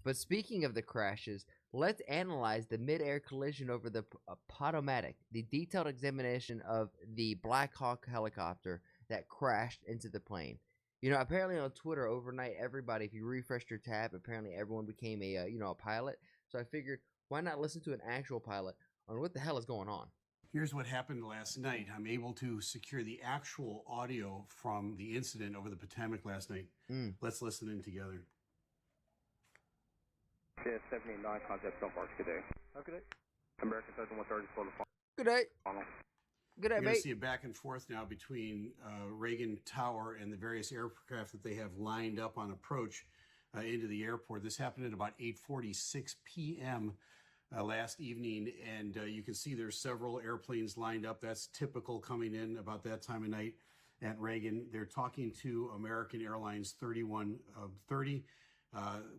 But speaking of the crashes, let's analyze the mid-air collision over the Potomac, the detailed examination of the Blackhawk helicopter that crashed into the plane. You know, apparently on Twitter overnight, everybody, if you refreshed your tab, apparently everyone became a a pilot. So I figured, why not listen to an actual pilot on what the hell is going on? Here's what happened last night. I'm able to secure the actual audio from the incident over the Potomac last night. Let's listen in together. Yeah, 79, contact Stone Park. Good day. Good day. American 3130 for the Good day. final. Good day, You're going mate. to see a back and forth now between Reagan Tower and the various aircraft that they have lined up on approach into the airport. This happened at about 8:46 p.m. Last evening, and you can see there's several airplanes lined up. That's typical coming in about that time of night at Reagan. They're talking to American Airlines 3130.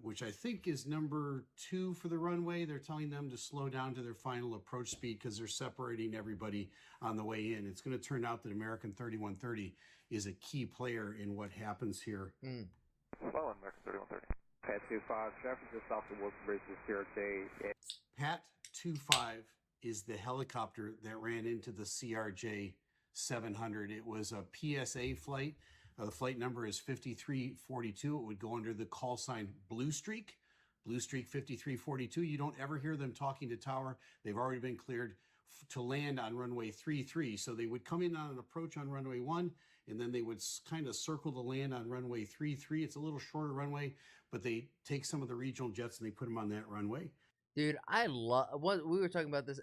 Which I think is number 2 for the runway. They're telling them to slow down to their final approach speed because they're separating everybody on the way in. It's going to turn out that American 3130 is a key player in what happens here. Well, American 3130. Pat 25, traffic just off the Wilson Bridge is CRJ. Pat 25 is the helicopter that ran into the CRJ 700. It was a PSA flight. The flight number is 5342. It would go under the call sign Blue Streak 5342. You don't ever hear them talking to tower. They've already been cleared to land on runway 33. So they would come in on an approach on runway 1, and then they would kind of circle the land on runway 33. It's a little shorter runway, but they take some of the regional jets and they put them on that runway. Dude, I love what we were talking about this.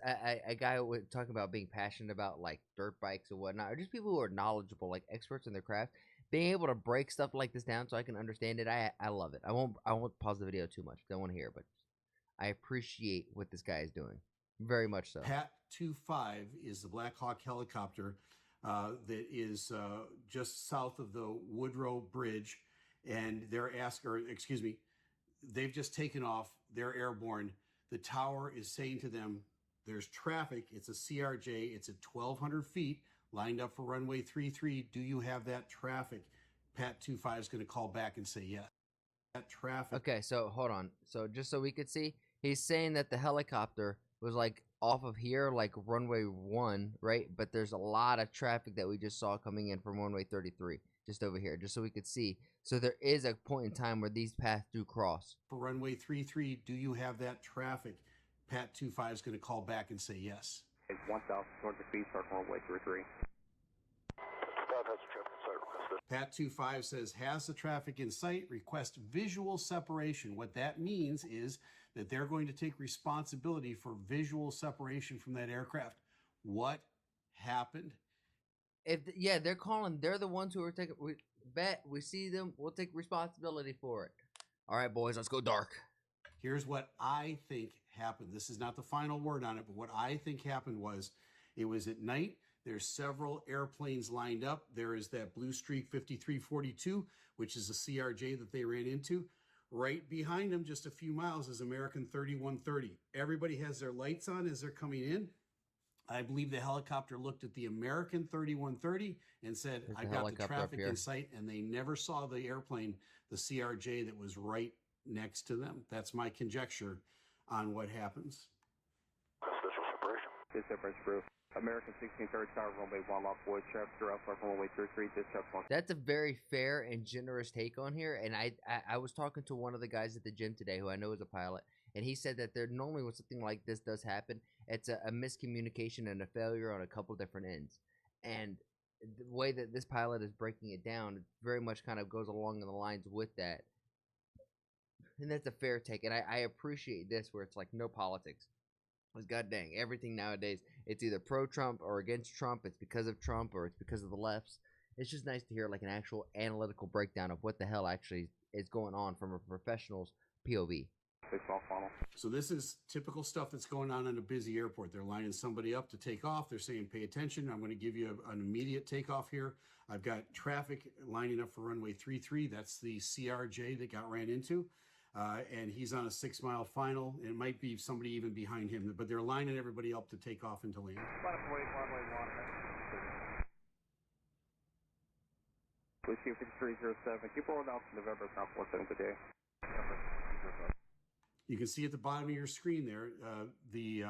A guy was talking about being passionate about like dirt bikes and whatnot, or just people who are knowledgeable, like experts in their craft. Being able to break stuff like this down so I can understand it, I love it. I won't pause the video too much. Don't want to hear it, but I appreciate what this guy is doing, very much so. Pat 25 is the Blackhawk helicopter that is just south of the Woodrow Bridge, and they've just taken off. They're airborne. The tower is saying to them, "There's traffic. It's a CRJ. It's at 1,200 feet." Lined up for runway 33. Do you have that traffic? Pat 25 is going to call back and say yes. That traffic. Okay, so hold on. So just so we could see, he's saying that the helicopter was like off of here, like runway 1, right? But there's a lot of traffic that we just saw coming in from runway 33, just over here, just so we could see. So there is a point in time where these paths do cross. For runway 33, do you have that traffic? Pat 25 is going to call back and say yes. 1,200 feet, start runway 33. Pat 25 says, has the traffic in sight, request visual separation. What that means is that they're going to take responsibility for visual separation from that aircraft. What happened? They're the ones who are taking, we see them, we'll take responsibility for it. All right, boys, let's go dark. Here's what I think happened. This is not the final word on it, but what I think happened was it was at night. There's several airplanes lined up. There is that Blue Streak 5342, which is a CRJ that they ran into. Right behind them, just a few miles, is American 3130. Everybody has their lights on as they're coming in. I believe the helicopter looked at the American 3130 and said, I got the traffic in sight, and they never saw the airplane, the CRJ that was right next to them. That's my conjecture on what happens. Visual separation. This separation proof. American 1630 tower, runway 1 lock void, traffic throughout for runway 33, dispatch 1. That's a very fair and generous take on here, and I was talking to one of the guys at the gym today who I know is a pilot, and he said that there normally when something like this does happen, it's a miscommunication and a failure on a couple different ends. And the way that this pilot is breaking it down, it very much kind of goes along the lines with that. And that's a fair take, and I appreciate this where it's like no politics. Because god dang, everything nowadays, it's either pro-Trump or against Trump, it's because of Trump or it's because of the lefts. It's just nice to hear like an actual analytical breakdown of what the hell actually is going on from a professional's POV. So this is typical stuff that's going on in a busy airport. They're lining somebody up to take off. They're saying, pay attention. I'm going to give you an immediate takeoff here. I've got traffic lining up for runway 33. That's the CRJ that got ran into. And he's on a 6-mile final. It might be somebody even behind him, but they're lining everybody up to take off into land. Whiskey 5307, keep rolling out to November, South 17 today. You can see at the bottom of your screen there, the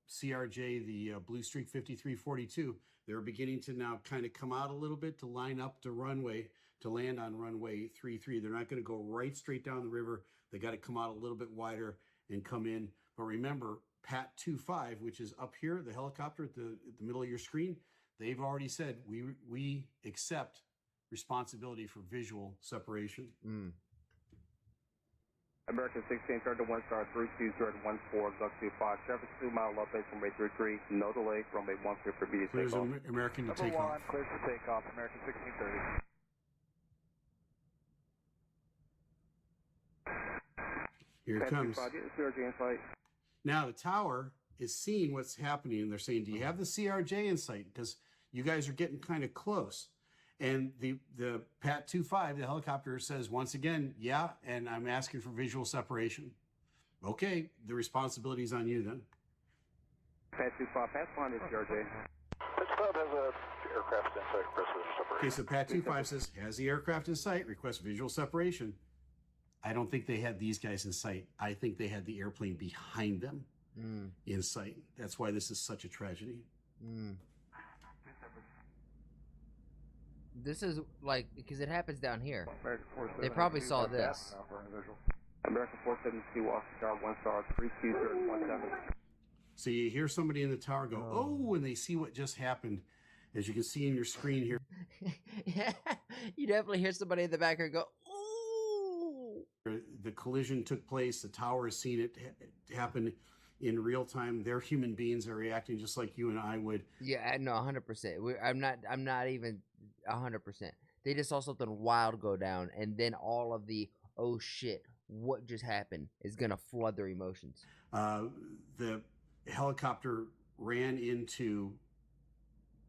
CRJ, the Blue Streak 5342, they're beginning to now kind of come out a little bit to line up to runway, to land on runway 33. They're not going to go right straight down the river. They got to come out a little bit wider and come in. But remember, Pat 25, which is up here, the helicopter at the middle of your screen, they've already said we accept responsibility for visual separation. American 16, turn to 1 star 32014, Galaxy 5, traffic 2 mile update from runway 33, no delay, runway 15 for B to Clears take off. American to take off. Clears to take off, American 1630. Here it comes. CRJ in sight. Now the tower is seeing what's happening, and they're saying, do you have the CRJ in sight? Because you guys are getting kind of close. And the Pat 25, the helicopter, says once again, yeah, and I'm asking for visual separation. Okay, the responsibility is on you then. Pat 25, pass line is CRJ. Pat 25 has a aircraft in sight, request visual separation. Okay, so Pat 25 says, has the aircraft in sight, request visual separation. I don't think they had these guys in sight. I think they had the airplane behind them in sight. That's why this is such a tragedy. This is like, because it happens down here. They probably saw this. American 472, Walker Star 1 star 32017. So you hear somebody in the tower go, oh, and they see what just happened. As you can see in your screen here. Yeah, you definitely hear somebody in the background go, ooh. The collision took place. The tower has seen it happen in real time. They're human beings. Are reacting just like you and I would. Yeah, no, 100%. I'm not even 100%. They just saw something wild go down, and then all of the, oh shit, what just happened is going to flood their emotions. The helicopter ran into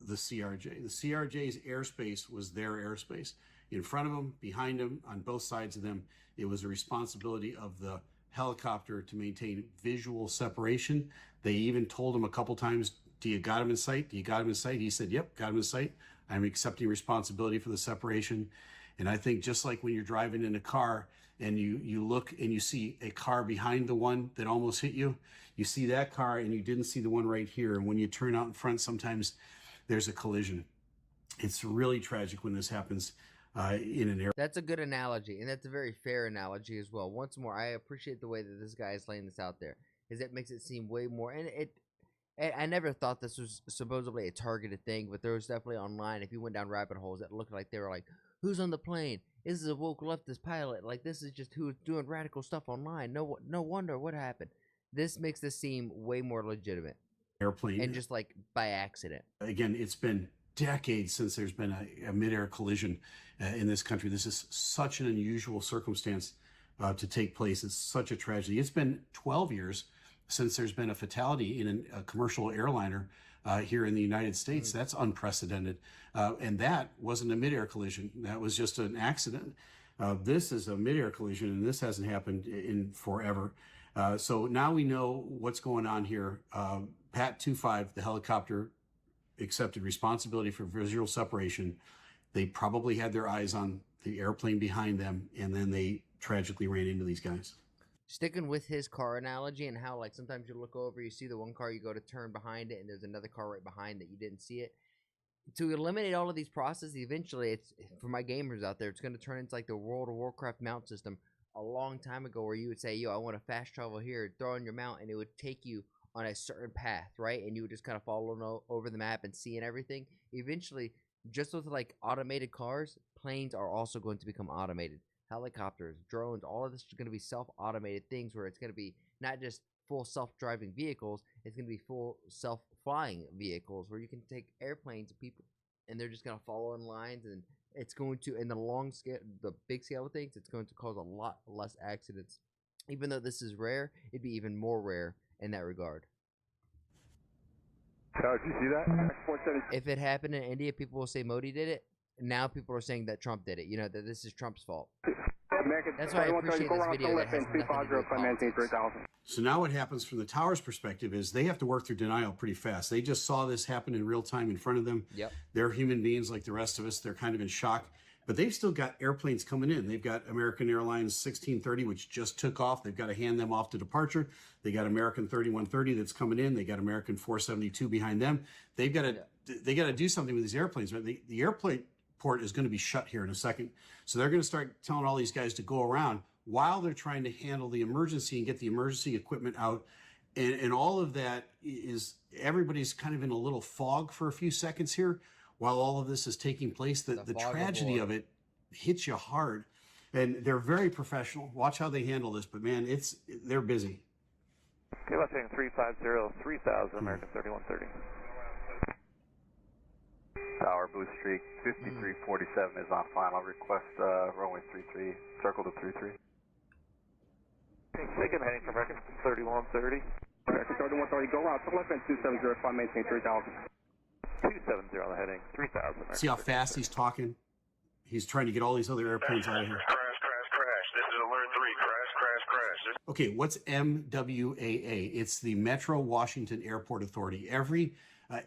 the CRJ. The CRJ's airspace was their airspace. In front of them, behind them, on both sides of them, it was a responsibility of the helicopter to maintain visual separation. They even told him a couple times, do you got him in sight? Do you got him in sight? He said, yep, got him in sight. I'm accepting responsibility for the separation. And I think just like when you're driving in a car and you look and you see a car behind the one that almost hit you, you see that car and you didn't see the one right here. And when you turn out in front, sometimes there's a collision. It's really tragic when this happens in an airport. That's a good analogy, and that's a very fair analogy as well. Once more, I appreciate the way that this guy is laying this out there, because it makes it seem way more, and I never thought this was supposedly a targeted thing, but there was definitely online, if you went down rabbit holes, it looked like they were like, who's on the plane? This is a woke leftist pilot. Like, this is just who's doing radical stuff online. No wonder what happened. This makes this seem way more legitimate. Airplane. And just like by accident. Again, it's been decades since there's been a mid-air collision in this country. This is such an unusual circumstance to take place. It's such a tragedy. It's been 12 years since there's been a fatality in a commercial airliner here in the United States. That's unprecedented. And that wasn't a mid-air collision. That was just an accident. This is a mid-air collision, and this hasn't happened in forever. So now we know what's going on here. Pat 25, the helicopter, accepted responsibility for visual separation. They probably had their eyes on the airplane behind them, and then they tragically ran into these guys. Sticking with his car analogy and how, like, sometimes you look over, you see the one car, you go to turn behind it, and there's another car right behind that you didn't see it. To eliminate all of these processes, eventually, it's for my gamers out there, it's going to turn into like the World of Warcraft mount system a long time ago, where you would say, yo, I want to fast travel here, throw in your mount, and it would take you on a certain path, right? And you would just kind of follow over the map and seeing everything. Eventually, just with like automated cars, planes are also going to become automated. Helicopters, drones, all of this is going to be self-automated things, where it's going to be not just full self-driving vehicles, it's going to be full self-flying vehicles, where you can take airplanes and people, and they're just going to follow in lines, and it's going to, in the long scale, the big scale of things, it's going to cause a lot less accidents. Even though this is rare, it'd be even more rare in that regard. Did you see that? If it happened in India, people will say Modi did it. Now people are saying that Trump did it. You know, that this is Trump's fault. That's why I appreciate this video that has nothing to do with politics. So now what happens from the tower's perspective is they have to work through denial pretty fast. They just saw this happen in real time in front of them. Yep. They're human beings like the rest of us. They're kind of in shock. But they've still got airplanes coming in. They've got American Airlines 1630, which just took off. They've got to hand them off to departure. They got American 3130 that's coming in. They got American 472 behind them. They've got to do something with these airplanes. Right? The airplane port is going to be shut here in a second. So they're going to start telling all these guys to go around while they're trying to handle the emergency and get the emergency equipment out. And all of that is, everybody's kind of in a little fog for a few seconds here while all of this is taking place. The tragedy of it hits you hard. And they're very professional. Watch how they handle this. But, man, they're busy. Okay, let's hang 350, 3000, American 3130. Tower, Boost Streak, 5347 is on final. Request runway 33, circle to 33. Second heading for American 3130. American 3130, go out to left and 2705, maintain 3000. 270 on the heading, 3000. See how fast he's talking? He's trying to get all these other airplanes out of here. Crash. This is Alert 3. Crash. Okay, what's MWAA? It's the Metro Washington Airport Authority. Every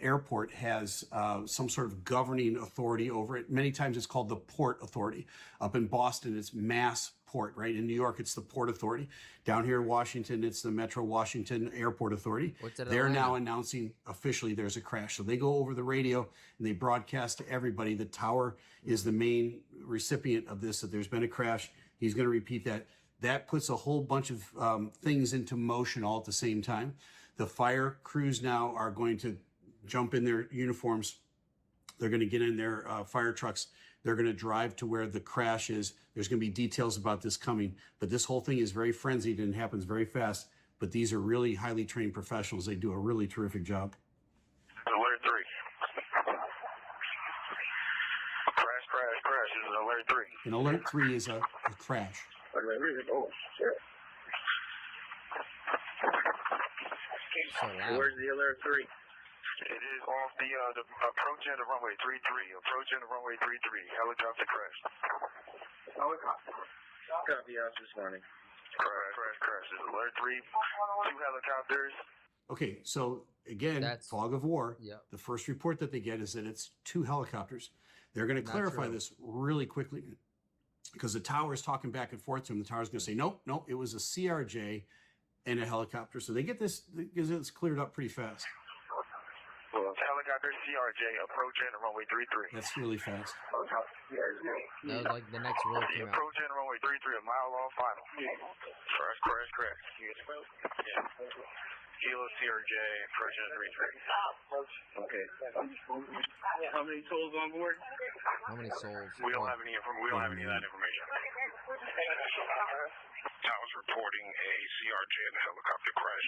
airport has some sort of governing authority over it. Many times it's called the Port Authority. Up in Boston, it's Mass Port, right? In New York, it's the Port Authority. Down here in Washington, it's the Metro Washington Airport Authority. They're now announcing officially there's a crash. So they go over the radio and they broadcast to everybody. The tower is the main recipient of this, that there's been a crash. He's going to repeat that. That puts a whole bunch of things into motion all at the same time. The fire crews now are going to jump in their uniforms. They're going to get in their fire trucks. They're going to drive to where the crash is. There's going to be details about this coming. But this whole thing is very frenzied and happens very fast. But these are really highly trained professionals. They do a really terrific job. Alert 3. Crash. This is Alert 3. And Alert 3 is a crash. Oh, shit. So loud. Where's the Alert 3? It is off the approach end of runway 33. Approach end of runway 33. Helicopter crash. Helicopter. Copy out this morning. Crash. This is Alert 3. 2 helicopters. Okay, so again, fog of war. Yep. The first report that they get is that it's 2 helicopters. They're going to clarify this really quickly because the tower is talking back and forth to them. The tower is going to say, nope, it was a CRJ and a helicopter. So they get this, because it's cleared up pretty fast. Helicopter CRJ approach end of runway 33. That's really fast. That was like the next word came out. Approach end of runway 33, a mile off final. Crash. Kilo CRJ, approach end 33. Okay. How many souls on board? How many souls? We don't have any of that information. Tower's reporting a CRJ and a helicopter crash.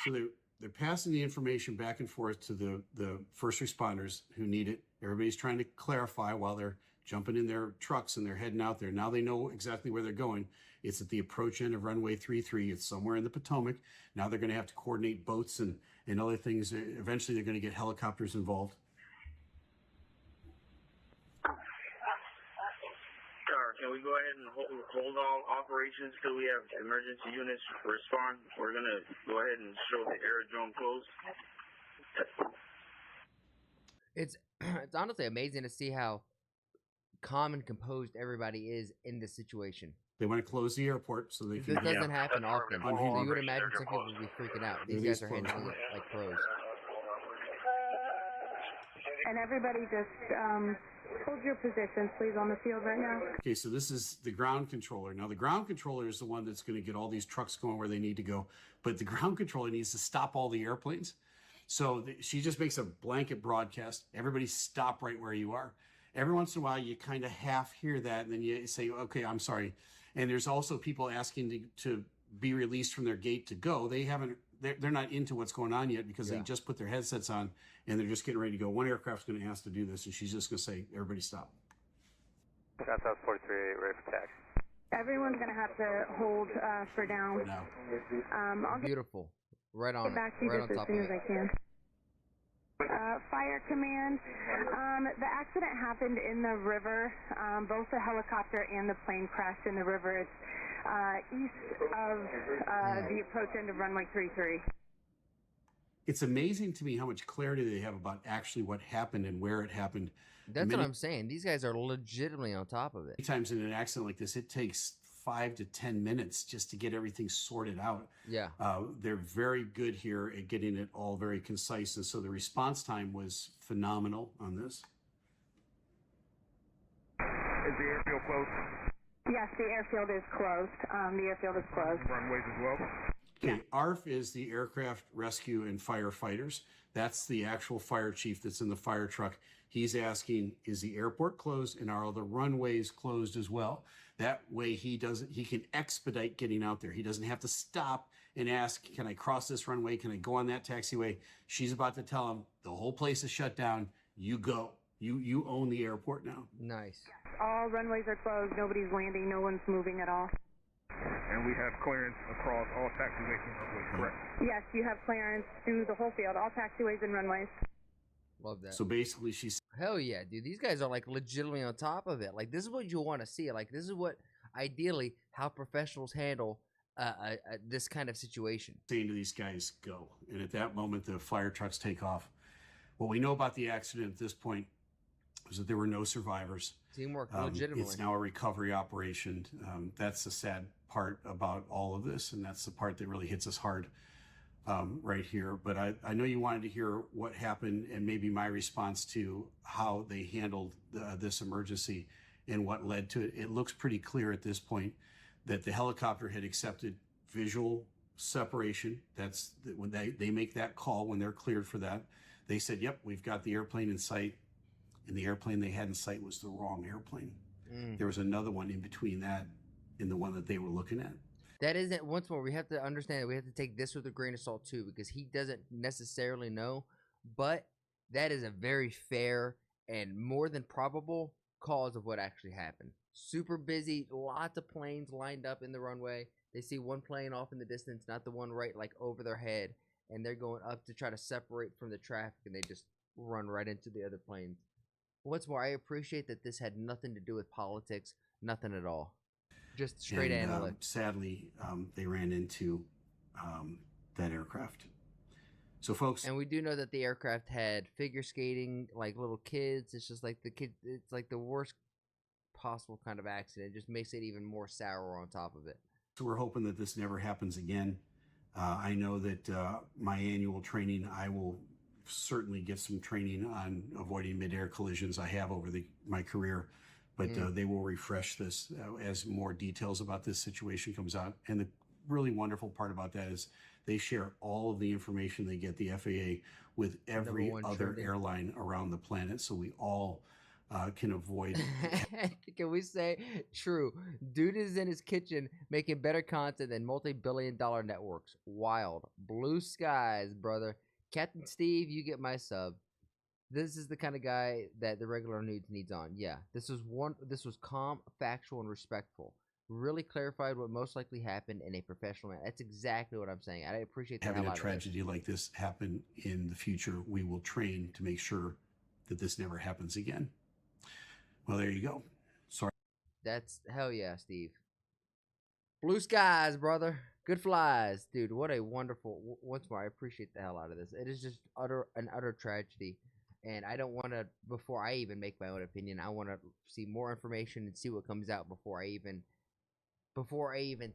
So they're passing the information back and forth to the first responders who need it. Everybody's trying to clarify while they're jumping in their trucks and they're heading out there. Now they know exactly where they're going. It's at the approach end of runway 33. It's somewhere in the Potomac. Now they're going to have to coordinate boats and other things. Eventually they're going to get helicopters involved. Can we go ahead and hold all operations till we have emergency units respond? We're going to go ahead and show the aerodrome closed. It's honestly amazing to see how calm and composed everybody is in this situation. They want to close the airport so they can... This doesn't happen often. Unhindered. You would imagine some people would be freaking out. These guys are handling it like pros. And everybody just hold your positions, please, on the field right now. Okay, so this is the ground controller. Now, the ground controller is the one that's going to get all these trucks going where they need to go. But the ground controller needs to stop all the airplanes. So she just makes a blanket broadcast. Everybody stop right where you are. Every once in a while, you kind of half hear that, and then you say, okay, I'm sorry. And there's also people asking to be released from their gate to go. They're not into what's going on yet because they just put their headsets on and they're just getting ready to go. One aircraft's going to ask to do this, and she's just going to say, everybody stop. That's 43, ready for taxi. Everyone's going to have to hold for down. No. I'll Beautiful. Right on get back to it. you Right just on as top soon of as it. I can. Fire command. The accident happened in the river. Both the helicopter and the plane crashed in the river. It's east of the approach end of runway 33. It's amazing to me how much clarity they have about actually what happened and where it happened. That's what I'm saying. These guys are legitimately on top of it. Many times in an accident like this, it takes 5 to 10 minutes just to get everything sorted out. Yeah. They're very good here at getting it all very concise. And so the response time was phenomenal on this. Is the airfield closed? Yes, the airfield is closed. The airfield is closed. Runways as well? Okay, ARF is the Aircraft Rescue and Firefighters. That's the actual fire chief that's in the fire truck. He's asking, is the airport closed and are all the runways closed as well? That way he can expedite getting out there. He doesn't have to stop and ask, can I cross this runway? Can I go on that taxiway? She's about to tell him the whole place is shut down. You go. You own the airport now. Nice. All runways are closed. Nobody's landing. No one's moving at all. And we have clearance across all taxiways and runways, correct? Yes, you have clearance through the whole field, all taxiways and runways. Love that. So basically she's Hell yeah, dude. These guys are like legitimately on top of it. Like, this is what you want to see. Like, this is what ideally how professionals handle this kind of situation. saying to these guys, go. And at that moment, the fire trucks take off. What we know about the accident at this point is that there were no survivors. Teamwork, legitimately. It's now a recovery operation. That's the sad part about all of this, and that's the part that really hits us hard right here. But I know you wanted to hear what happened and maybe my response to how they handled this emergency and what led to it. It looks pretty clear at this point that the helicopter had accepted visual separation. That's when they make that call, when they're cleared for that. They said, yep, we've got the airplane in sight. And the airplane they had in sight was the wrong airplane. There was another one in between that and the one that they were looking at. That isn't, once more, we have to understand that we have to take this with a grain of salt too, because he doesn't necessarily know, but that is a very fair and more than probable cause of what actually happened. Super busy, lots of planes lined up in the runway. They see one plane off in the distance, not the one right like over their head, and they're going up to try to separate from the traffic, and they just run right into the other planes. What's more, I appreciate that this had nothing to do with politics, nothing at all. Just straight analytics. Sadly, they ran into that aircraft. So, folks, and we do know that the aircraft had figure skating, like little kids. It's just like the kid. It's like the worst possible kind of accident. It just makes it even more sour on top of it. So we're hoping that this never happens again. I know that my annual training, I will certainly get some training on avoiding mid-air collisions. I have over my career, but they will refresh this as more details about this situation comes out. And the really wonderful part about that is they share all of the information they get, the FAA, with every other airline around the planet, so we all can avoid. Can we say true? Dude is in his kitchen making better content than multi-billion-dollar networks. Wild. Blue skies, brother. Captain Steve, you get my sub. This is the kind of guy that the regular needs on. Yeah, this was calm, factual, and respectful. Really clarified what most likely happened in a professional manner. That's exactly what I'm saying. I appreciate the having a tragedy like this happen in the future. We will train to make sure that this never happens again. Well, there you go. Sorry. That's hell yeah, Steve. Blue skies, brother. Good flies, dude. What a wonderful. Once more, I appreciate the hell out of this. It is just an utter tragedy, and I don't want to. Before I even make my own opinion, I want to see more information and see what comes out before I even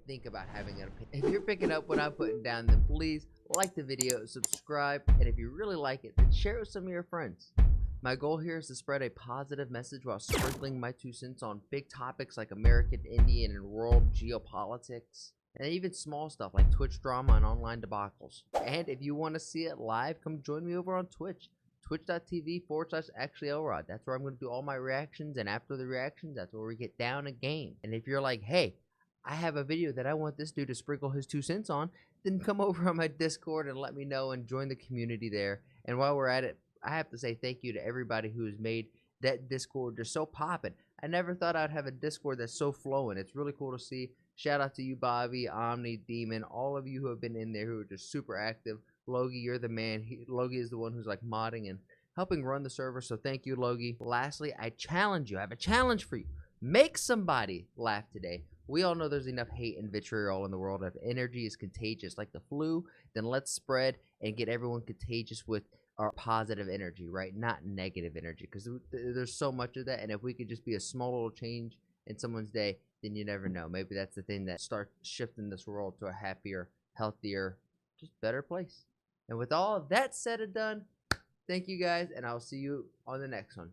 think about having an opinion. If you're picking up what I'm putting down, then please like the video, subscribe, and if you really like it, then share it with some of your friends. My goal here is to spread a positive message while sprinkling my 2 cents on big topics like American, Indian, and world geopolitics. And even small stuff like Twitch drama and online debacles. And if you want to see it live, come join me over on Twitch. Twitch.tv/ActuallyElrod. That's where I'm going to do all my reactions. And after the reactions, that's where we get down a game. And if you're like, hey, I have a video that I want this dude to sprinkle his 2 cents on, then come over on my Discord and let me know and join the community there. And while we're at it, I have to say thank you to everybody who has made that Discord just so poppin'. I never thought I'd have a Discord that's so flowing. It's really cool to see. Shout out to you, Bobby, Omni, Demon, all of you who have been in there who are just super active. Logie, you're the man. Logie is the one who's like modding and helping run the server, so thank you, Logie. Lastly, I challenge you. I have a challenge for you. Make somebody laugh today. We all know there's enough hate and vitriol in the world. If energy is contagious like the flu, then let's spread and get everyone contagious with our positive energy, right? Not negative energy, because there's so much of that. And if we could just be a small little change in someone's day, then you never know. Maybe that's the thing that starts shifting this world to a happier, healthier, just better place. And with all of that said and done, thank you guys, and I'll see you on the next one.